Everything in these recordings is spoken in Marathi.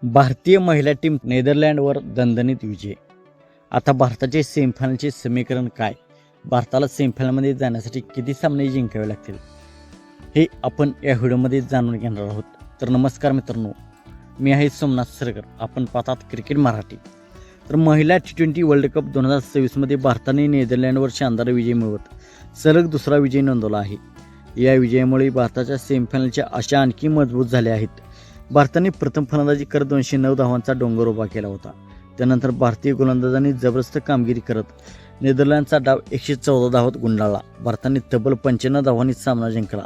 भारतीय महिला टीम नेदरलँडवर दणदणीत विजय. आता भारताचे सेमीफायनलचे समीकरण काय? भारताला सेमीफायनलमध्ये जाण्यासाठी किती सामने जिंकावे लागतील हे आपण या व्हिडिओमध्ये जाणून घेणार आहोत. तर नमस्कार मित्रांनो, मी आहे सोमनाथ सरकर. आपण पाहतात क्रिकेट मराठी. तर महिला T20 वर्ल्ड कप 2026मध्ये भारताने नेदरलँडवर शानदार विजय मिळवत सलग दुसरा विजय नोंदवला आहे. या विजयामुळे भारताच्या सेमीफायनलच्या आशा आणखी मजबूत झाल्या आहेत. भारताने प्रथम फलंदाजी करत 209 धावांचा डोंगर उभा केला होता. त्यानंतर भारतीय गोलंदाजांनी जबरदस्त कामगिरी करत नेदरलँडचा डाव 114 धावात गुंडाळला. भारताने तब्बल 95 धावांनी सामना जिंकला.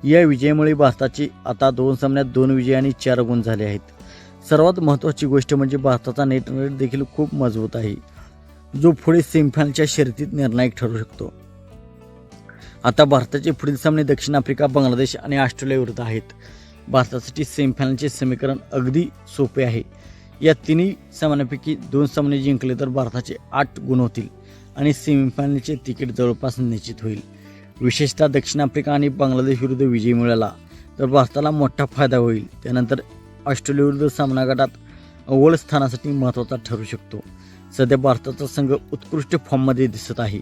या विजयामुळे भारताचे आता 2 सामन्यात 2 विजय आणि 4 गुण झाले आहेत. सर्वात महत्त्वाची गोष्ट म्हणजे भारताचा नेट रन रेट देखील खूप मजबूत आहे, जो पुढे सेमीफायनलच्या शर्यतीत निर्णायक ठरू शकतो. आता भारताचे पुढील सामने दक्षिण आफ्रिका, बांगलादेश आणि ऑस्ट्रेलिया विरुद्ध आहेत. भारतासाठी सेमीफायनलचे समीकरण अगदी सोपे आहे. या तिन्ही सामन्यांपैकी 2 सामने जिंकले तर भारताचे 8 गुण होतील आणि सेमीफायनलचे तिकीट जवळपास निश्चित होईल. विशेषतः दक्षिण आफ्रिका आणि बांगलादेश विरुद्ध विजय मिळाला तर भारताला मोठा फायदा होईल. त्यानंतर ऑस्ट्रेलिया विरुद्ध सामना गटात अव्वल स्थानासाठी महत्त्वाचा ठरू शकतो. सध्या भारताचा संघ उत्कृष्ट फॉर्ममध्ये दिसत आहे.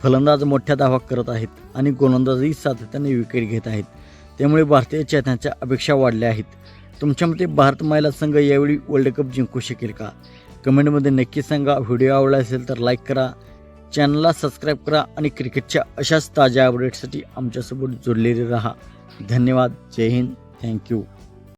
फलंदाज मोठ्या धावा करत आहेत आणि गोलंदाजही सातत्याने विकेट घेत आहेत. त्यामुळे भारतीय चाहत्यांच्या अपेक्षा वाढल्या आहेत. तुमच्या मते भारत महिला संघ यावेळी वर्ल्ड कप जिंकू शकेल का? कमेंटमध्ये नक्की सांगा. व्हिडिओ आवडला असेल तर लाईक करा, चॅनलला सबस्क्राईब करा आणि क्रिकेटच्या अशाच ताज्या अपडेट्ससाठी आमच्यासोबत जोडलेले राहा. धन्यवाद. जय हिंद. थँक्यू.